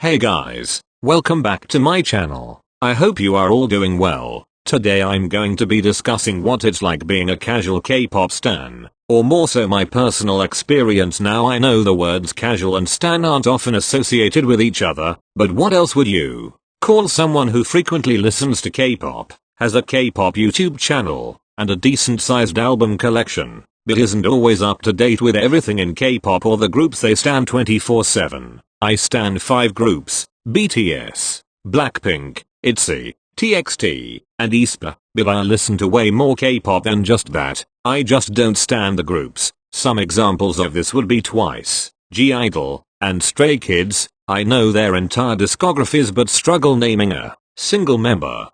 Hey guys, welcome back to my channel. I hope you are all doing well. Today I'm going to be discussing what it's like being a casual K-pop stan, or more so my personal experience. Now I know the words casual and stan aren't often associated with each other, but what else would you call someone who frequently listens to K-pop, has a K-pop YouTube channel, and a decent sized album collection, but isn't always up to date with everything in K-pop or the groups they stan 24/7. I stan 5 groups: BTS, Blackpink, ITZY, TXT, and aespa, but I listen to way more K-pop than just that. I just don't stan the groups. Some examples of this would be Twice, G-Idol, and Stray Kids. I know their entire discographies but struggle naming a single member.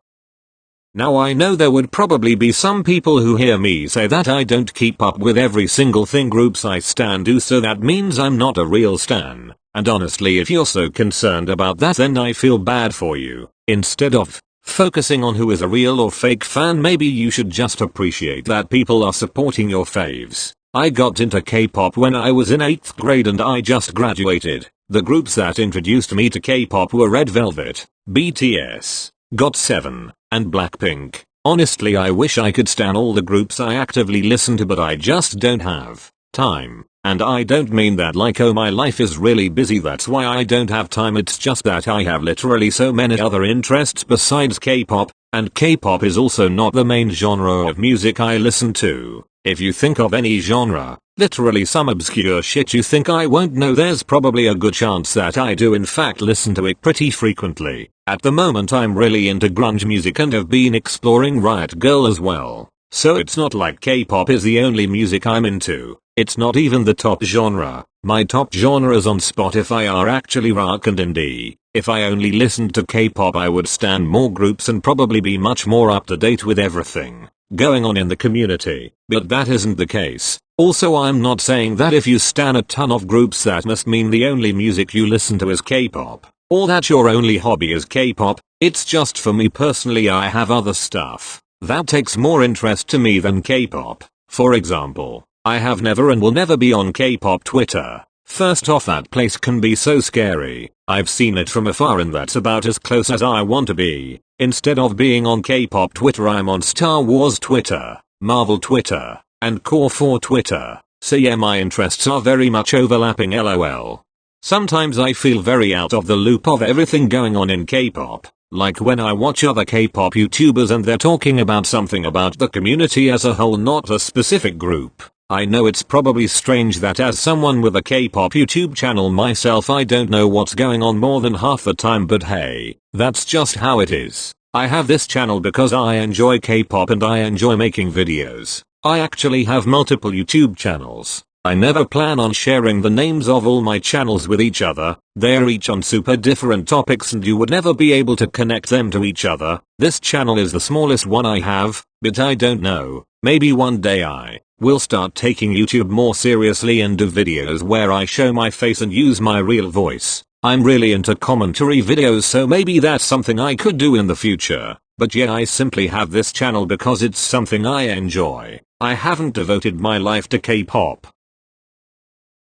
Now I know there would probably be some people who hear me say that I don't keep up with every single thing groups I stan do, so that means I'm not a real stan. And honestly, if you're so concerned about that, then I feel bad for you. Instead of focusing on who is a real or fake fan, maybe you should just appreciate that people are supporting your faves. I got into K-pop when I was in 8th grade and I just graduated. The groups that introduced me to K-pop were Red Velvet, BTS, GOT7, and Blackpink. Honestly, I wish I could stan all the groups I actively listen to, but I just don't have time. And I don't mean that like, oh, my life is really busy, that's why I don't have time. It's just that I have literally so many other interests besides K-pop, and K-pop is also not the main genre of music I listen to. If you think of any genre, literally some obscure shit you think I won't know, there's probably a good chance that I do in fact listen to it pretty frequently. At the moment I'm really into grunge music and have been exploring Riot Girl as well. So it's not like K-pop is the only music I'm into. It's not even the top genre. My top genres on Spotify are actually rock and indie. If I only listened to K-pop, I would stan more groups and probably be much more up to date with everything going on in the community. But that isn't the case. Also, I'm not saying that if you stan a ton of groups that must mean the only music you listen to is K-pop, or that your only hobby is K-pop. It's just for me personally, I have other stuff that takes more interest to me than K-pop. For example, I have never and will never be on K-pop Twitter. First off, that place can be so scary. I've seen it from afar and that's about as close as I want to be. Instead of being on K-pop Twitter, I'm on Star Wars Twitter, Marvel Twitter, and Core 4 Twitter. So yeah, my interests are very much overlapping, lol. Sometimes I feel very out of the loop of everything going on in K-pop. Like when I watch other K-pop YouTubers and they're talking about something about the community as a whole, not a specific group. I know it's probably strange that as someone with a K-pop YouTube channel myself, I don't know what's going on more than half the time, but hey, that's just how it is. I have this channel because I enjoy K-pop and I enjoy making videos. I actually have multiple YouTube channels. I never plan on sharing the names of all my channels with each other. They're each on super different topics and you would never be able to connect them to each other. This channel is the smallest one I have, but I don't know. Maybe one day I will start taking YouTube more seriously and do videos where I show my face and use my real voice. I'm really into commentary videos, so maybe that's something I could do in the future. But yeah, I simply have this channel because it's something I enjoy. I haven't devoted my life to K-pop.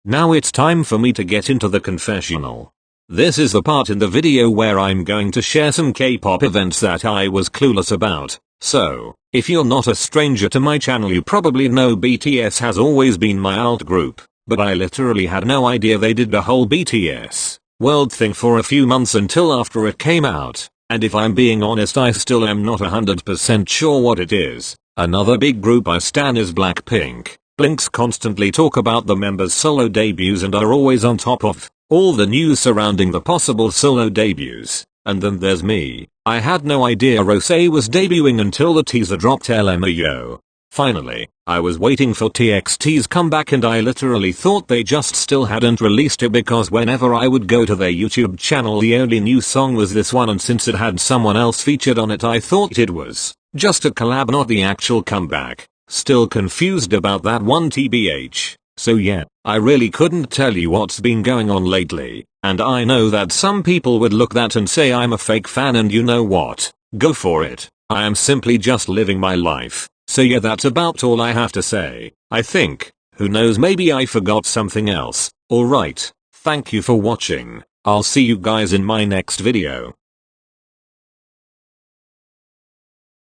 Now it's time for me to get into the confessional. This is the part in the video where I'm going to share some K-pop events that I was clueless about. So, if you're not a stranger to my channel, you probably know BTS has always been my alt group, but I literally had no idea they did the whole BTS world thing for a few months until after it came out, and if I'm being honest, I still am not 100% sure what it is. Another big group I stan is Blackpink. Blinks constantly talk about the members' solo debuts and are always on top of all the news surrounding the possible solo debuts. And then there's me. I had no idea Rosé was debuting until the teaser dropped, LMAO. Finally, I was waiting for TXT's comeback and I literally thought they just still hadn't released it, because whenever I would go to their YouTube channel the only new song was this one, and since it had someone else featured on it I thought it was just a collab, not the actual comeback. Still confused about that one, tbh. So yeah, I really couldn't tell you what's been going on lately, and I know that some people would look that and say I'm a fake fan, and you know what? Go for it. I am simply just living my life. So yeah, that's about all I have to say. I think, who knows, maybe I forgot something else. Alright, thank you for watching. I'll see you guys in my next video.